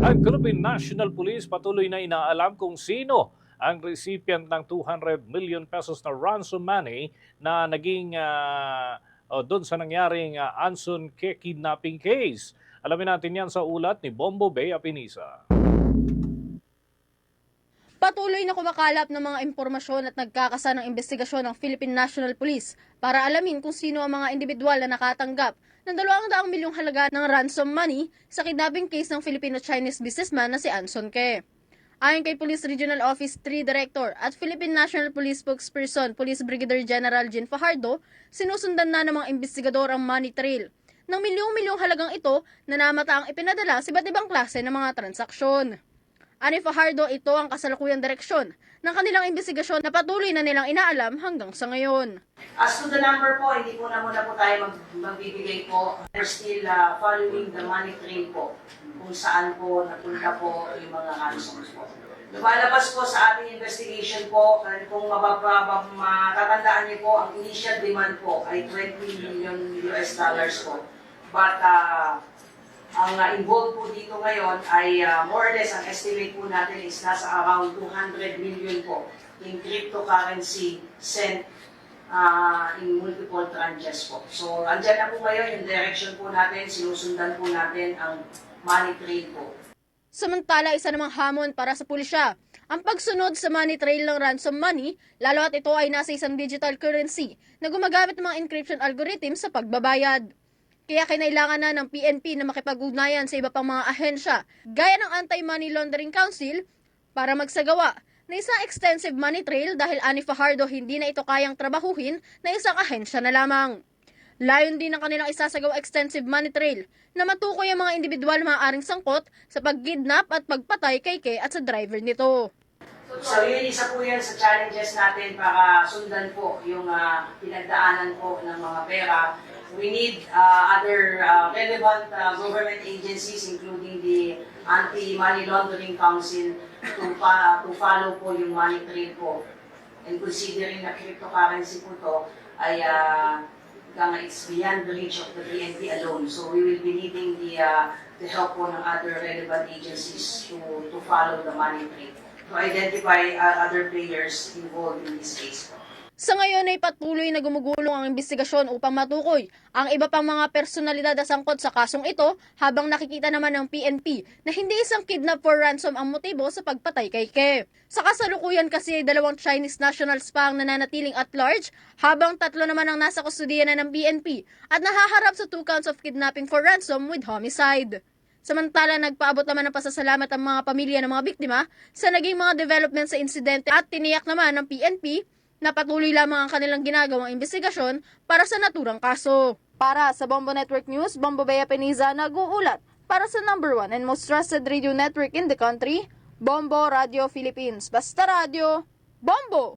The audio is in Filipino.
Ang Philippine National Police patuloy na inaalam kung sino ang recipient ng 200 million pesos na ransom money na naging doon sa nangyaring Anson kidnapping case. Alamin natin yan sa ulat ni Bombo Bey Apinisa. Patuloy na kumakalap ng mga impormasyon at nagkakasa ng investigasyon ng Philippine National Police para alamin kung sino ang mga individual na nakatanggap ng 200 milyong halaga ng ransom money sa kidnapping case ng Filipino-Chinese businessman na si Anson Ke. Ayon kay Police Regional Office 3 Director at Philippine National Police Spokesperson Police Brigadier General Jean Fajardo, sinusundan na ng mga investigador ang money trail ng milyong-milyong halagang ito na namataang ipinadala sa iba't ibang klase ng mga transaksyon. Ani Fajardo, ito ang kasalukuyang direksyon ng kanilang investigasyon na patuloy na nilang inaalam hanggang sa ngayon. As to the number po, hindi po na muna po tayo magbibigay po. We're still following the money trail po, kung saan po napunta po yung mga ransoms po. Lumalabas po sa ating investigation po, kung matatandaan niyo po, ang initial demand po ay $20 million po. But ang involved po dito ngayon ay more or less, ang estimate po natin is nasa around 200 million po in cryptocurrency sent in multiple tranches po. So, andyan na po ngayon yung direction po natin, sinusundan po natin ang money trail po. Samantala, isa namang hamon para sa pulisya ang pagsunod sa money trail ng ransom money, lalo at ito ay nasa isang digital currency na gumagamit ng mga encryption algorithm sa pagbabayad. Kaya kinailangan na ng PNP na makipag-ugnayan sa iba pang mga ahensya, gaya ng Anti-Money Laundering Council, para magsagawa na isang extensive money trail dahil ani Fajardo hindi na ito kayang trabahuhin na isang ahensya na lamang. Layon din ng kanilang isasagawa extensive money trail na matukoy ang mga individual na maaaring sangkot sa pag-kidnap at pagpatay kay Ke at sa driver nito. So yun, isa po yan sa challenges natin para sundan po yung pinagdaanan po ng mga pera. We need other relevant government agencies, including the Anti-Money Laundering Council, to follow po yung money trail po. And considering na cryptocurrency po to ay it's beyond the reach of the PNP alone. So we will be needing the help po ng other relevant agencies to follow the money trail, to identify other players involved in this case po. Sa ngayon ay patuloy na gumugulong ang investigasyon upang matukoy ang iba pang mga personalidad na sangkot sa kasong ito, habang nakikita naman ng PNP na hindi isang kidnap for ransom ang motibo sa pagpatay kay Ke. Sa kasalukuyan kasi 2 Chinese nationals pa ang nananatiling at large, habang 3 naman ang nasa kustudiya na ng PNP at nahaharap sa 2 counts of kidnapping for ransom with homicide. Samantala, nagpaabot naman ng pasasalamat ang mga pamilya ng mga biktima sa naging mga development sa insidente at tiniyak naman ng PNP na patuloy lamang ang kanilang ginagawang investigasyon para sa naturang kaso. Para sa Bombo Network News, Bombo Bea Peniza nag-uulat para sa #1 and most trusted radio network in the country, Bombo Radio Philippines. Basta Radio, Bombo!